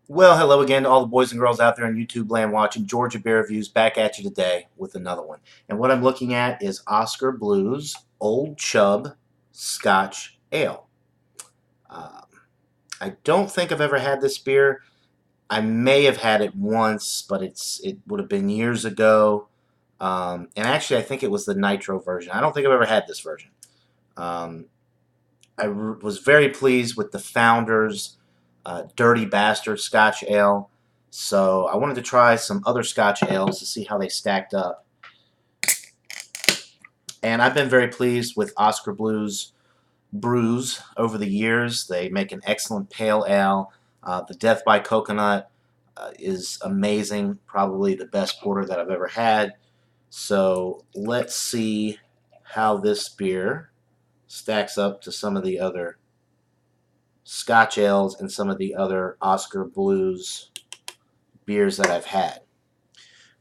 Well, hello again to all the boys and girls out there in YouTube land watching Georgia Beer Reviews, back at you today with another one. And what I'm looking at is Oskar Blues Old Chub Scotch Ale. Um, I don't think I've ever had this beer. I may have had it once, but it would have been years ago. And actually, I think it was the Nitro version. I don't think I've ever had this version. Um, was very pleased with the Founders Dirty Bastard Scotch Ale. So I wanted to try some other Scotch ales to see how they stacked up. And I've been very pleased with Oskar Blues Brews over the years. They make an excellent pale ale. The Death by Coconut is amazing, probably the best porter that I've ever had. So let's see how this beer stacks up to some of the other Scotch ales and some of the other Oskar Blues beers that I've had.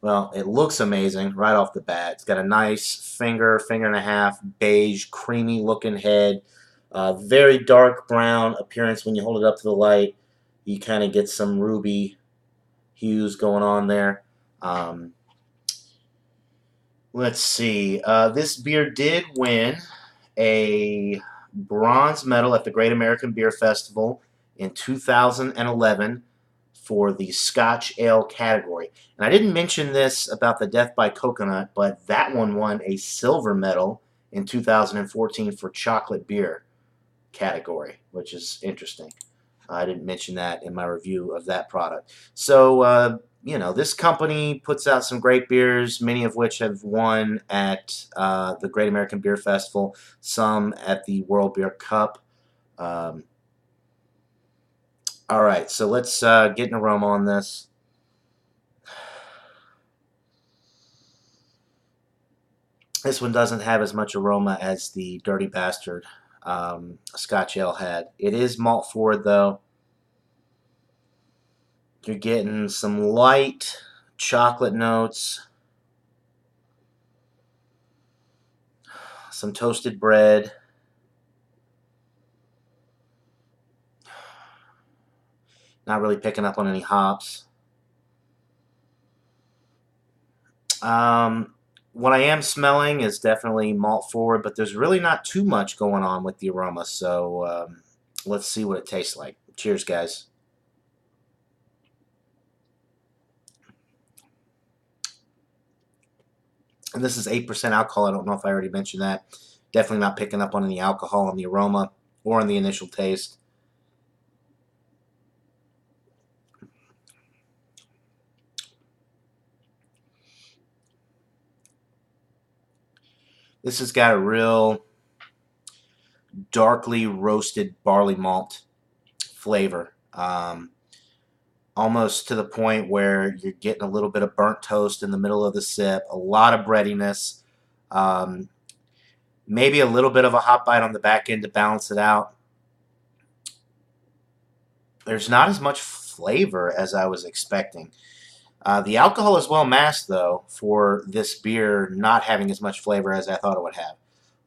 Well, it looks amazing right off the bat. It's got a nice finger and a half, beige, creamy looking head. Very dark brown appearance when you hold it up to the light. You kind of get some ruby hues going on there. Um, let's see. This beer did win a bronze medal at the Great American Beer Festival in 2011 for the Scotch Ale category. And I didn't mention this about the Death by Coconut, but that one won a silver medal in 2014 for chocolate beer category, which is interesting. I didn't mention that in my review of that product. So, this company puts out some great beers, many of which have won at the Great American Beer Festival, some at the World Beer Cup. Um, all right, so let's get an aroma on this. This one doesn't have as much aroma as the Dirty Bastard Scotch Ale had. It is malt forward, though. You're getting some light chocolate notes, some toasted bread, not really picking up on any hops. What I am smelling is definitely malt forward, but there's really not too much going on with the aroma, so let's see what it tastes like. Cheers, guys. And this is 8% alcohol. I don't know if I already mentioned that. Definitely not picking up on any alcohol in the aroma or in the initial taste. This has got a real darkly roasted barley malt flavor. Almost to the point where you're getting a little bit of burnt toast in the middle of the sip, a lot of breadiness, um, maybe a little bit of a hot bite on the back end to balance it out. There's not as much flavor as I was expecting. The alcohol is well masked, though, for this beer not having as much flavor as I thought it would have.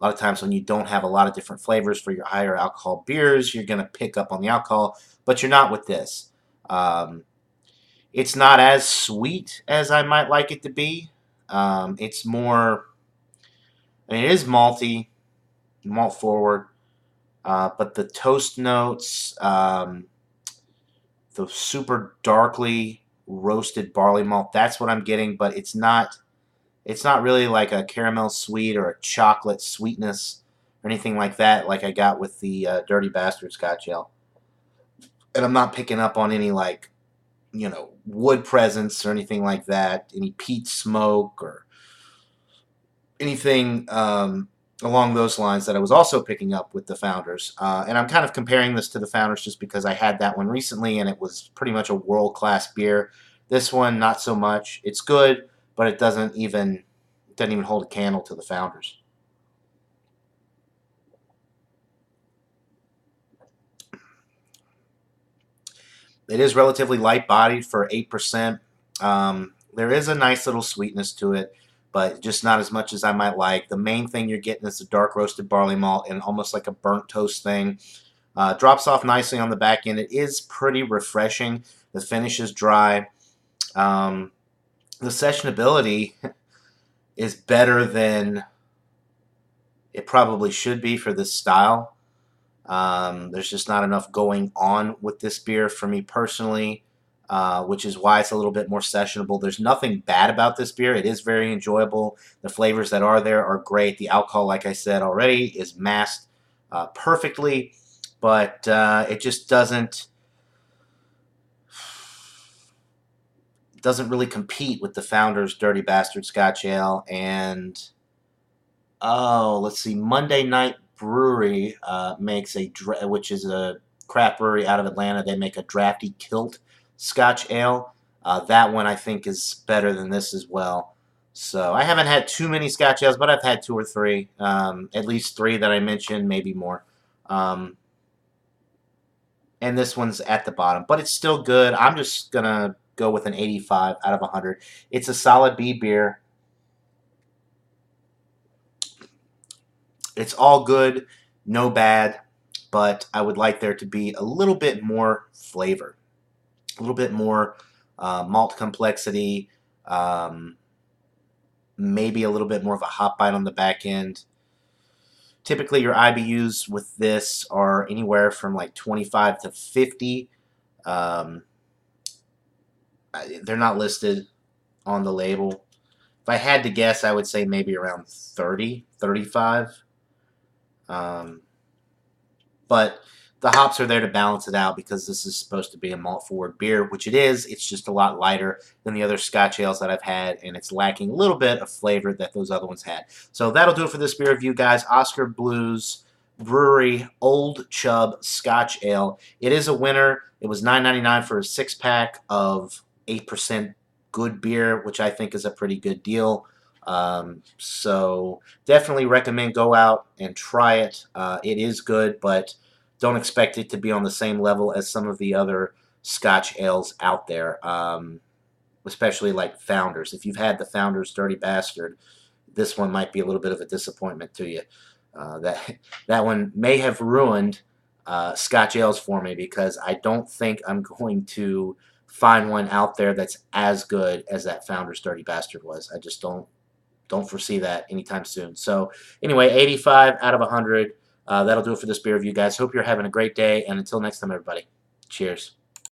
A lot of times when you don't have a lot of different flavors for your higher alcohol beers, you're going to pick up on the alcohol, but you're not with this. Um, it's not as sweet as I might like it to be. It's more, I mean, it is malty, malt forward, but the toast notes, the super darkly roasted barley malt, that's what I'm getting, but it's not really like a caramel sweet or a chocolate sweetness or anything like that like I got with the Dirty Bastard Scotch Ale. And I'm not picking up on any like, wood presence or anything like that, any peat smoke or anything along those lines that I was also picking up with the Founders. And I'm kind of comparing this to the Founders just because I had that one recently and it was pretty much a world-class beer. This one, not so much. It's good, but it doesn't even hold a candle to the Founders. It is relatively light-bodied for 8%. There is a nice little sweetness to it, but just not as much as I might like. The main thing you're getting is the dark roasted barley malt and almost like a burnt toast thing. Drops off nicely on the back end. It is pretty refreshing. The finish is dry. The sessionability is better than it probably should be for this style. There's just not enough going on with this beer for me personally, which is why it's a little bit more sessionable. There's nothing bad about this beer. It is very enjoyable. The flavors that are there are great. The alcohol, like I said already, is masked perfectly, but it just doesn't really compete with the Founder's Dirty Bastard Scotch Ale. And let's see, Monday Night Brewery makes which is a craft brewery out of Atlanta. They make a Drafty Kilt Scotch Ale. That one I think is better than this as well. So I haven't had too many Scotch ales, but I've had 2 or 3, at least 3 that I mentioned, maybe more. And this one's at the bottom, but it's still good. I'm just gonna go with an 85 out of 100. It's a solid B beer. It's all good, no bad, but I would like there to be a little bit more flavor, a little bit more malt complexity, maybe a little bit more of a hop bite on the back end. Typically, your IBUs with this are anywhere from like 25 to 50. They're not listed on the label. If I had to guess, I would say maybe around 30, 35. But the hops are there to balance it out because this is supposed to be a malt-forward beer, which it is. It's just a lot lighter than the other Scotch ales that I've had, and it's lacking a little bit of flavor that those other ones had. So that'll do it for this beer review, guys. Oskar Blues Brewery Old Chub Scotch Ale. It is a winner. It was $9.99 for a 6-pack of 8% good beer, which I think is a pretty good deal. So definitely recommend go out and try it. It is good, but don't expect it to be on the same level as some of the other Scotch ales out there, especially like Founders. If you've had the Founders Dirty Bastard, this one might be a little bit of a disappointment to you. That one may have ruined Scotch ales for me because I don't think I'm going to find one out there that's as good as that Founders Dirty Bastard was. I just don't foresee that anytime soon. So anyway, 85 out of 100. That'll do it for this beer review, guys. Hope you're having a great day, and until next time, everybody, cheers.